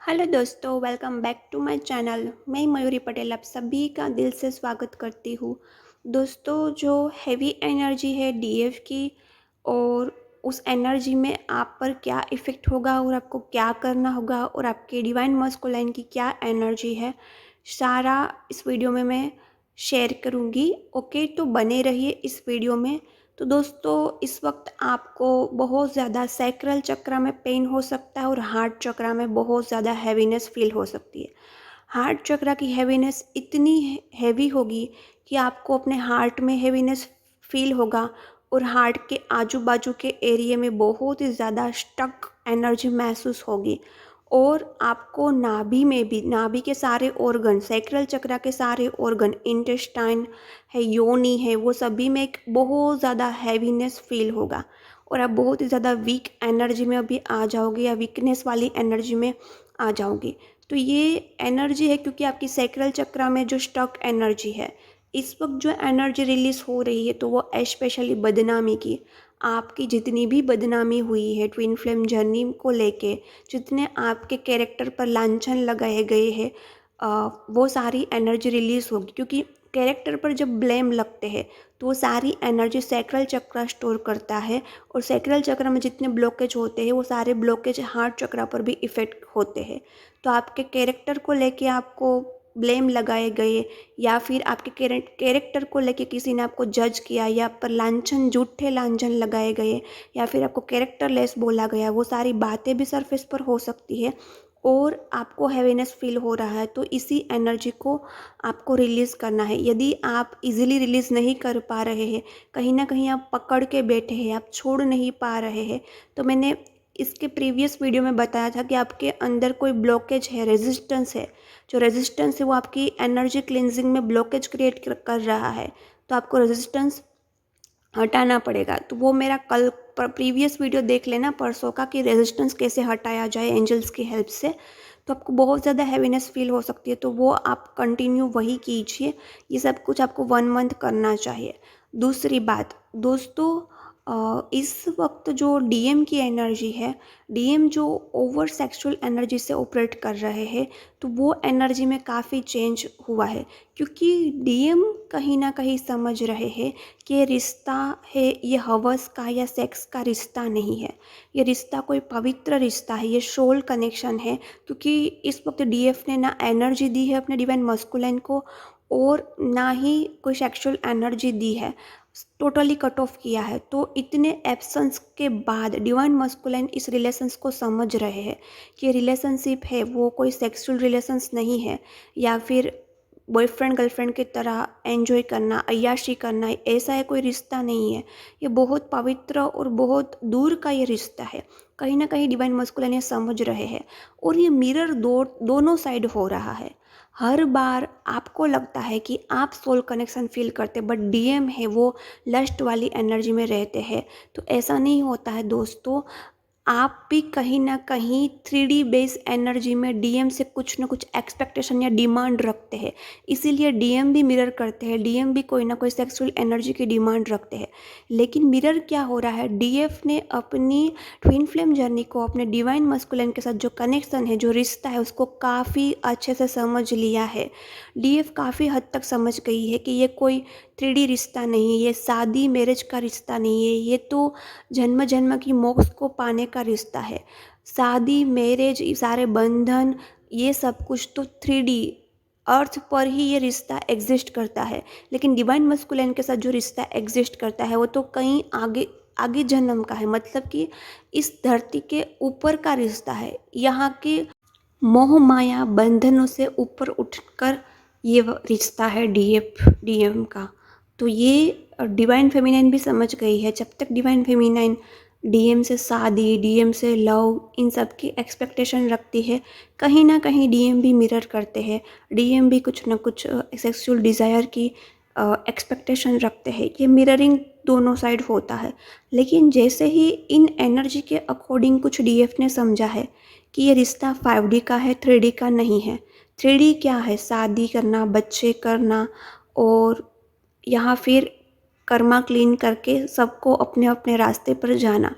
Hello दोस्तों, welcome back to my channel. मैं मयूरी पटेल आप सभी का दिल से स्वागत करती हूँ। दोस्तों, जो हेवी एनर्जी है डीएफ की, और उस एनर्जी में आप पर क्या इफ़ेक्ट होगा और आपको क्या करना होगा और आपके डिवाइन मस्कुलाइन की क्या एनर्जी है, सारा इस वीडियो में मैं शेयर करूँगी। ओके, तो बने रहिए इस वीडियो में। तो दोस्तों, इस वक्त आपको बहुत ज़्यादा सैक्रल चक्र में पेन हो सकता है और हार्ट चक्र में बहुत ज़्यादा हैवीनेस फील हो सकती है। हार्ट चक्र की हैवीनेस इतनी हैवी होगी कि आपको अपने हार्ट में हैवीनेस फील होगा और हार्ट के आजू बाजू के एरिया में बहुत ही ज़्यादा स्टक एनर्जी महसूस होगी। और आपको नाभि में भी, नाभि के सारे ऑर्गन, सैक्रल चक्र के सारे ऑर्गन, इंटेस्टाइन है, योनि है, वो सभी में एक बहुत ज़्यादा हैवीनेस फील होगा और आप बहुत ही ज़्यादा वीक एनर्जी में अभी आ जाओगे या वीकनेस वाली एनर्जी में आ जाओगे। तो ये एनर्जी है क्योंकि आपकी सैक्रल चक्र में जो स्टक एनर्जी है, इस वक्त जो एनर्जी रिलीज हो रही है, तो वो स्पेशली बदनामी की, आपकी जितनी भी बदनामी हुई है ट्विन फ्लेम जर्नी को लेके, जितने आपके कैरेक्टर पर लांछन लगाए गए हैं, वो सारी एनर्जी रिलीज होगी। क्योंकि कैरेक्टर पर जब ब्लेम लगते हैं तो वो सारी एनर्जी सैक्रल चक्र स्टोर करता है, और सैक्रल चक्र में जितने ब्लॉकेज होते हैं वो सारे ब्लॉकेज हार्ट चक्र पर भी इफ़ेक्ट होते हैं। तो आपके कैरेक्टर को लेके आपको ब्लेम लगाए गए, या फिर आपके कैरेक्टर को लेके किसी ने आपको जज किया, या आप पर लांछन, झूठे लांछन लगाए गए, या फिर आपको कैरेक्टरलेस बोला गया, वो सारी बातें भी सरफेस पर हो सकती है और आपको हैवीनेस फील हो रहा है। तो इसी एनर्जी को आपको रिलीज़ करना है। यदि आप इजीली रिलीज़ नहीं कर पा रहे हैं, कहीं ना कहीं आप पकड़ के बैठे हैं, आप छोड़ नहीं पा रहे हैं, तो मैंने इसके प्रीवियस वीडियो में बताया था कि आपके अंदर कोई ब्लॉकेज है, रेजिस्टेंस है। जो रेजिस्टेंस है वो आपकी एनर्जी क्लिनजिंग में ब्लॉकेज क्रिएट कर रहा है, तो आपको रेजिस्टेंस हटाना पड़ेगा। तो वो मेरा कल प्रीवियस वीडियो देख लेना, परसों का, कि रेजिस्टेंस कैसे हटाया जाए एंजल्स की हेल्प से। तो आपको बहुत ज़्यादा हैवीनेस फील हो सकती है, तो वो आप कंटिन्यू वही कीजिए। ये सब कुछ आपको 1 मंथ करना चाहिए। दूसरी बात दोस्तों, इस वक्त जो डीएम की एनर्जी है, डीएम जो ओवर सेक्सुअल एनर्जी से ऑपरेट कर रहे हैं, तो वो एनर्जी में काफ़ी चेंज हुआ है। क्योंकि डीएम कहीं ना कहीं समझ रहे हैं कि ये रिश्ता है, ये हवस का या सेक्स का रिश्ता नहीं है। ये रिश्ता कोई पवित्र रिश्ता है, ये सोल कनेक्शन है। क्योंकि इस वक्त डीएफ ने ना एनर्जी दी है अपने डिवाइन मस्कुलिन को, और ना ही कोई सेक्सुअल एनर्जी दी है, टोटली कट ऑफ किया है। तो इतने एब्सेंस के बाद डिवाइन मस्कुलिन इस रिलेशंस को समझ रहे हैं कि रिलेशनशिप है वो कोई सेक्सुअल रिलेशंस नहीं है, या फिर बॉयफ्रेंड गर्लफ्रेंड की तरह एंजॉय करना, अय्याशी करना, ऐसा है कोई रिश्ता नहीं है। ये बहुत पवित्र और बहुत दूर का ये रिश्ता है। कहीं ना कहीं डिवाइन मस्कुलिन ये समझ रहे हैं, और ये मिरर दोनों साइड हो रहा है। हर बार आपको लगता है कि आप सोल कनेक्शन फील करते, बट डीएम है वो लस्ट वाली एनर्जी में रहते हैं। तो ऐसा नहीं होता है दोस्तों। आप भी कहीं ना कहीं 3D बेस एनर्जी में डीएम से कुछ ना कुछ एक्सपेक्टेशन या डिमांड रखते हैं। इसीलिए डीएम भी मिरर करते हैं, डीएम भी कोई ना कोई सेक्सुअल एनर्जी की डिमांड रखते हैं। लेकिन मिरर क्या हो रहा है, डीएफ ने अपनी ट्विन फ्लेम जर्नी को, अपने डिवाइन मस्कुलिन के साथ जो कनेक्शन है, जो रिश्ता है, उसको काफ़ी अच्छे से समझ लिया है। डीएफ काफ़ी हद तक समझ गई है कि ये कोई 3D रिश्ता नहीं है, ये शादी मैरिज का रिश्ता नहीं है, ये तो जन्म जन्म की मोक्ष को पाने का रिश्ता है। शादी मैरिज, सारे बंधन, ये सब कुछ तो 3D अर्थ पर ही ये रिश्ता एग्जिस्ट करता है। लेकिन डिवाइन मस्कुलिन के साथ जो रिश्ता एग्जिस्ट करता है वो तो कहीं आगे आगे जन्म का है। मतलब कि इस धरती के ऊपर का रिश्ता है, यहाँ के मोह माया बंधनों से ऊपर उठकर ये रिश्ता है डीएफ डीएम का। तो ये डिवाइन फेमिनाइन भी समझ गई है। जब तक डिवाइन फेमिनाइन डीएम से शादी, डीएम से लव, इन सब की एक्सपेक्टेशन रखती है, कहीं ना कहीं डीएम भी मिरर करते हैं। डीएम भी कुछ ना कुछ सेक्सुअल डिज़ायर की एक्सपेक्टेशन रखते हैं। ये मिररिंग दोनों साइड होता है। लेकिन जैसे ही इन एनर्जी के अकॉर्डिंग कुछ डीएफ ने समझा है कि ये रिश्ता 5D का है, 3D का नहीं है। 3D क्या है, शादी करना, बच्चे करना, और यहाँ फिर कर्मा क्लीन करके सबको अपने अपने रास्ते पर जाना।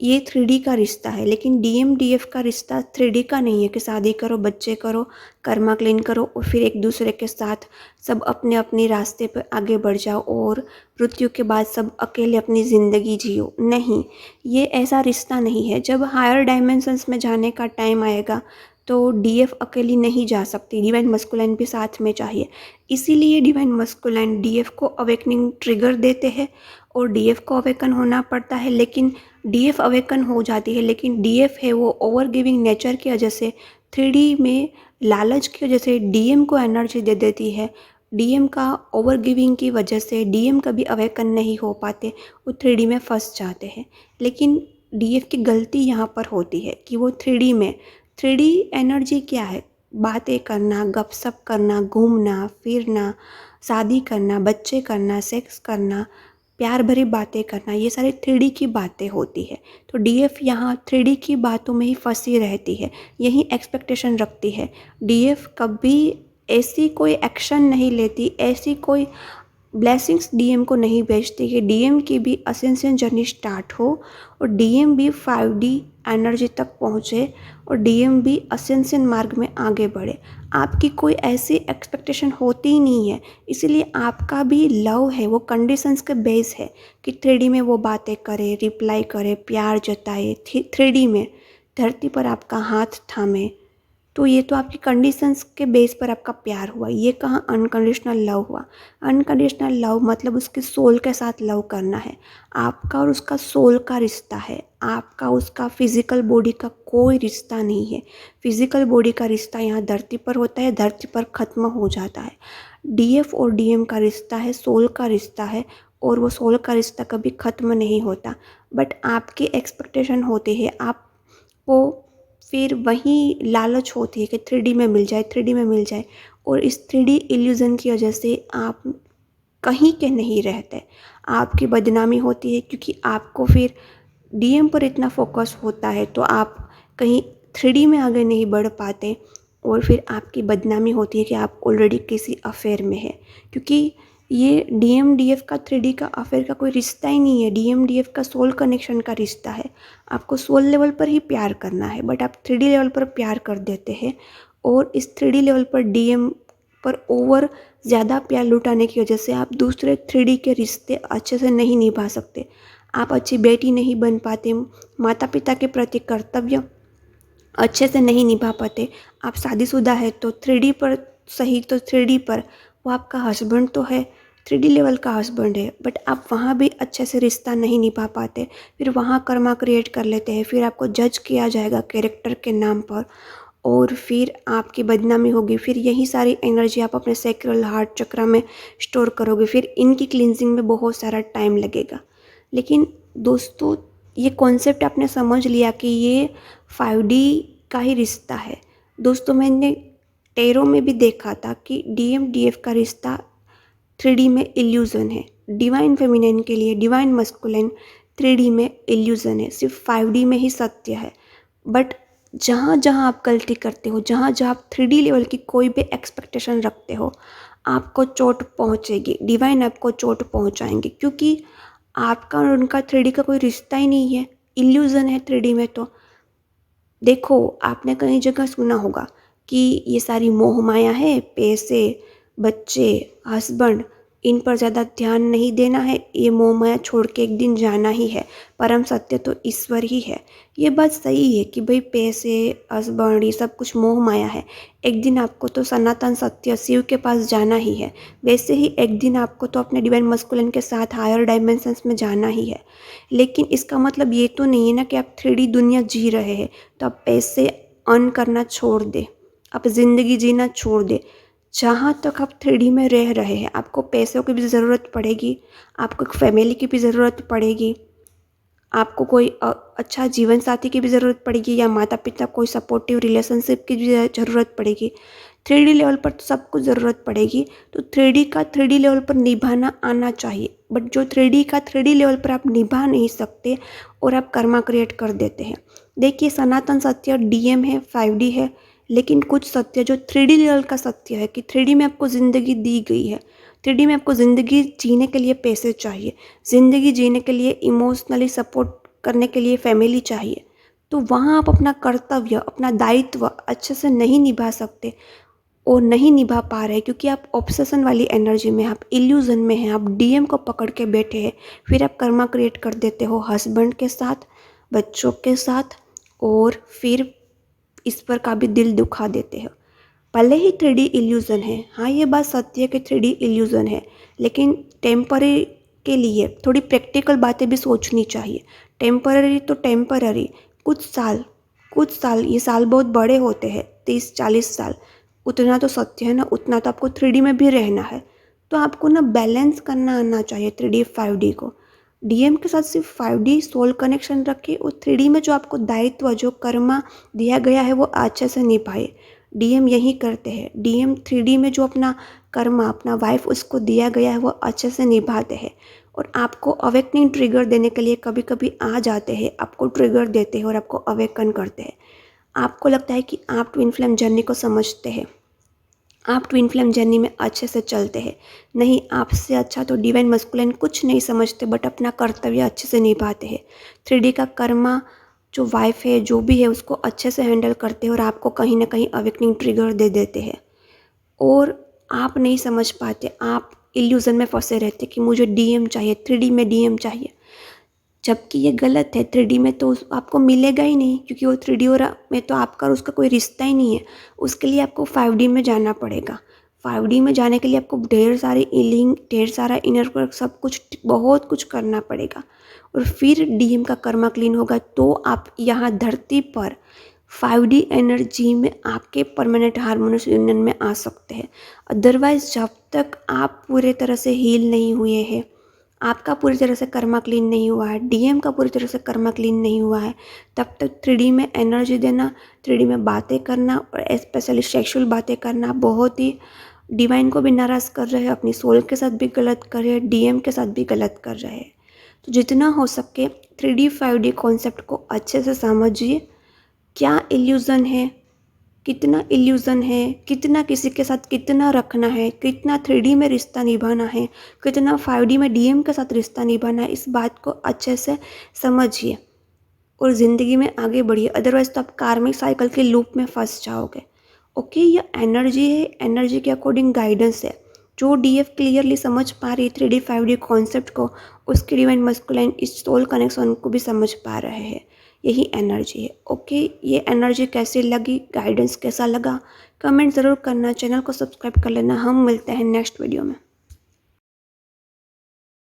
ये 3D का रिश्ता है, लेकिन DMDF का रिश्ता 3D का नहीं है कि शादी करो, बच्चे करो, कर्मा क्लीन करो और फिर एक दूसरे के साथ सब अपने अपने रास्ते पर आगे बढ़ जाओ और मृत्यु के बाद सब अकेले अपनी ज़िंदगी जियो। नहीं, ये ऐसा रिश्ता नहीं है। जब हायर डायमेंशंस में जाने का टाइम आएगा तो DF अकेली नहीं जा सकती, डिवाइन मस्कुलाइन भी साथ में चाहिए। इसीलिए डिवाइन मस्कुलाइन DF को अवेकनिंग ट्रिगर देते हैं और DF को अवेकन होना पड़ता है, लेकिन DF अवेकन हो जाती है, लेकिन DF है वो ओवर गिविंग नेचर की वजह से 3D में लालच की वजह से DM को एनर्जी दे देती है। DM का ओवर गिविंग की वजह से DM कभी अवेकन नहीं हो पाते, वो 3D में फंस जाते हैं। लेकिन DF की गलती यहाँ पर होती है कि वो 3D में 3D एनर्जी क्या है? बातें करना, गपशप करना, घूमना फिरना, शादी करना, बच्चे करना, सेक्स करना, प्यार भरी बातें करना, ये सारी 3D की बातें होती है। तो DF यहाँ 3D की बातों में ही फंसी रहती है, यही एक्सपेक्टेशन रखती है। DF कभी ऐसी कोई एक्शन नहीं लेती, ऐसी कोई ब्लेसिंग्स DM को नहीं भेजती कि DM की भी असेंशन जर्नी स्टार्ट हो और DM भी 5D एनर्जी तक पहुँचे और DM भी असेंशन मार्ग में आगे बढ़े। आपकी कोई ऐसी एक्सपेक्टेशन होती ही नहीं है, इसीलिए आपका भी लव है वो कंडीशंस के बेस है कि 3D में वो बातें करे, रिप्लाई करे, प्यार जताए, 3D में धरती पर आपका हाथ थामे। तो ये तो आपकी कंडीशंस के बेस पर आपका प्यार हुआ, ये कहाँ अनकंडीशनल लव हुआ। अनकंडीशनल लव मतलब उसके सोल के साथ लव करना है, आपका और उसका सोल का रिश्ता है, आपका उसका फिजिकल बॉडी का कोई रिश्ता नहीं है। फिजिकल बॉडी का रिश्ता यहाँ धरती पर होता है, धरती पर ख़त्म हो जाता है। DF और DM का रिश्ता है, सोल का रिश्ता है और वो सोल का रिश्ता कभी ख़त्म नहीं होता। बट आपकी एक्सपेक्टेशन होती है, आपको फिर वही लालच होती है कि 3D में मिल जाए, 3D में मिल जाए, और इस 3D इल्यूज़न की वजह से आप कहीं के नहीं रहते। आपकी बदनामी होती है क्योंकि आपको फिर DM पर इतना फोकस होता है तो आप कहीं 3D में आगे नहीं बढ़ पाते और फिर आपकी बदनामी होती है कि आप ऑलरेडी किसी अफेयर में है, क्योंकि ये DMDF का 3D का अफेयर का कोई रिश्ता ही नहीं है। DMDF का सोल कनेक्शन का रिश्ता है। आपको सोल लेवल पर ही प्यार करना है, बट आप 3D लेवल पर प्यार कर देते हैं और इस 3D लेवल पर DM पर ओवर ज़्यादा प्यार लुटाने की वजह से आप दूसरे 3D के रिश्ते अच्छे से नहीं निभा सकते। आप अच्छी बेटी नहीं बन पाते, माता पिता के प्रति कर्तव्य अच्छे से नहीं निभा पाते। आप शादीशुदा है तो 3D पर सही, तो 3D पर वो आपका हस्बैंड तो है, 3D लेवल का हस्बैंड है, बट आप वहाँ भी अच्छे से रिश्ता नहीं निभा पाते। फिर वहाँ कर्मा क्रिएट कर लेते हैं, फिर आपको जज किया जाएगा कैरेक्टर के नाम पर और फिर आपकी बदनामी होगी। फिर यही सारी एनर्जी आप अपने सैक्रल हार्ट चक्र में स्टोर करोगे, फिर इनकी क्लींजिंग में बहुत सारा टाइम लगेगा। लेकिन दोस्तों, ये कॉन्सेप्ट आपने समझ लिया कि ये 5D का ही रिश्ता है। दोस्तों, मैंने टेरो में भी देखा था कि DMDF का रिश्ता 3D में इल्यूज़न है। डिवाइन फेमिनिन के लिए डिवाइन मस्कुलिन 3D में इल्यूज़न है, सिर्फ 5D में ही सत्य है। बट जहाँ जहाँ आप गलती करते हो, जहाँ जहाँ आप 3D लेवल की कोई भी एक्सपेक्टेशन रखते हो, आपको चोट पहुँचेगी, डिवाइन आपको चोट पहुँचाएंगे, क्योंकि आपका और उनका 3D का कोई रिश्ता ही नहीं है, इल्यूज़न है 3D में। तो देखो, आपने कई जगह सुना होगा कि ये सारी मोह माया है, पैसे, बच्चे, हस्बैंड, इन पर ज़्यादा ध्यान नहीं देना है, ये मोह माया छोड़ के एक दिन जाना ही है, परम सत्य तो ईश्वर ही है। ये बात सही है कि भाई पैसे, हस्बैंड, ये सब कुछ मोह माया है। एक दिन आपको तो सनातन सत्य शिव के पास जाना ही है। वैसे ही एक दिन आपको तो अपने डिवाइन मस्कुलिन के साथ हायर डायमेंशंस में जाना ही है। लेकिन इसका मतलब ये तो नहीं है ना कि आप 3D दुनिया जी रहे हैं तो आप पैसे अर्न करना छोड़ दें, आप ज़िंदगी जीना छोड़ दें। जहाँ तक आप 3D में रह रहे हैं, आपको पैसों की भी ज़रूरत पड़ेगी, आपको एक फैमिली की भी ज़रूरत पड़ेगी, आपको कोई अच्छा जीवन साथी की भी ज़रूरत पड़ेगी, या माता पिता कोई सपोर्टिव रिलेशनशिप की भी ज़रूरत पड़ेगी। 3D लेवल पर तो सब कुछ ज़रूरत पड़ेगी। तो 3D का 3D लेवल पर निभाना आना चाहिए, बट जो 3D का 3D लेवल पर आप निभा नहीं सकते और आप कर्मा क्रिएट कर देते हैं। देखिए, सनातन सत्य DM है, 5D है, लेकिन कुछ सत्य जो 3D लेवल का सत्य है कि 3D में आपको ज़िंदगी दी गई है, 3D में आपको ज़िंदगी जीने के लिए पैसे चाहिए, ज़िंदगी जीने के लिए इमोशनली सपोर्ट करने के लिए फैमिली चाहिए, तो वहाँ आप अपना कर्तव्य, अपना दायित्व अच्छे से नहीं निभा सकते और नहीं निभा पा रहे, क्योंकि आप ऑब्सेशन वाली एनर्जी में, आप इल्यूज़न में हैं, आप डीएम को पकड़ के बैठे हैं। फिर आप कर्मा क्रिएट कर देते हो हस्बैंड के साथ, बच्चों के साथ, और फिर ईश्वर का भी दिल दुखा देते हो। भले ही 3D इल्यूज़न है, हाँ ये बात सत्य है कि 3D इल्यूज़न है, लेकिन टेम्पररी के लिए थोड़ी प्रैक्टिकल बातें भी सोचनी चाहिए। टेम्पररी तो टेम्पररी, कुछ साल ये साल बहुत बड़े होते हैं, 30-40 साल, उतना तो सत्य है ना, उतना तो आपको 3D में भी रहना है। तो आपको ना बैलेंस करना आना चाहिए 3D 5D को। डीएम के साथ सिर्फ 5D सोल कनेक्शन रखिए, और 3D में जो आपको दायित्व, जो कर्मा दिया गया है वो अच्छे से निभाए। डीएम यही करते हैं, डीएम 3D में जो अपना कर्मा, अपना वाइफ उसको दिया गया है वो अच्छे से निभाते हैं। और आपको अवेकनिंग ट्रिगर देने के लिए कभी कभी आ जाते हैं, आपको ट्रिगर देते हैं और आपको अवेकन करते हैं। आपको लगता है कि आप ट्विन फ्लेम जर्नी को समझते हैं, आप ट्विन फ्लेम जर्नी में अच्छे से चलते हैं। नहीं, आपसे अच्छा तो डिवाइन मस्कुलिन कुछ नहीं समझते, बट अपना कर्तव्य अच्छे से निभाते हैं। 3D का कर्मा जो वाइफ है, जो भी है, उसको अच्छे से हैंडल करते हैं और आपको कहीं ना कहीं अवेकनिंग ट्रिगर दे देते हैं। और आप नहीं समझ पाते, आप इल्यूज़न में फंसे रहते कि मुझे डीएम चाहिए, 3D में डीएम चाहिए, जबकि ये गलत है। 3D में तो आपको मिलेगा ही नहीं, क्योंकि वो 3D और में तो आपका और उसका कोई रिश्ता ही नहीं है। उसके लिए आपको 5D में जाना पड़ेगा। 5D में जाने के लिए आपको ढेर सारी हीलिंग, ढेर सारा इनर वर्क, सब कुछ, बहुत कुछ करना पड़ेगा। और फिर डीएम का कर्मा क्लीन होगा तो आप यहाँ धरती पर 5D एनर्जी में आपके परमानेंट हार्मोनियस यूनियन में आ सकते हैं। अदरवाइज जब तक आप पूरे तरह से हील नहीं हुए हैं, आपका पूरी तरह से कर्मा क्लीन नहीं हुआ है, डीएम का पूरी तरह से कर्मा क्लीन नहीं हुआ है, तब तक 3D में एनर्जी देना, 3D में बातें करना, और स्पेशली सेक्सुअल बातें करना, बहुत ही डिवाइन को भी नाराज़ कर रहे हैं, अपनी सोल के साथ भी गलत कर रहे हैं, डीएम के साथ भी गलत कर रहे हैं। तो जितना हो सके 3D 5D कॉन्सेप्ट को अच्छे से समझिए। क्या इल्यूज़न है, कितना इल्यूज़न है, कितना किसी के साथ कितना रखना है, कितना 3D में रिश्ता निभाना है, कितना 5D में डीएम के साथ रिश्ता निभाना है, इस बात को अच्छे से समझिए और ज़िंदगी में आगे बढ़िए। अदरवाइज़ तो आप कार्मिक साइकिल के लूप में फंस जाओगे। ओके, ये एनर्जी है, एनर्जी के अकॉर्डिंग गाइडेंस है। जो डीएफ क्लियरली समझ पा रही है 3D 5D कॉन्सेप्ट को, उसके डिवाइन मस्कुलाइन इस सोल कनेक्शन को भी समझ पा रहे हैं, यही एनर्जी है। ओके, ये एनर्जी कैसी लगी, गाइडेंस कैसा लगा, कमेंट ज़रूर करना, चैनल को सब्सक्राइब कर लेना। हम मिलते हैं नेक्स्ट वीडियो में।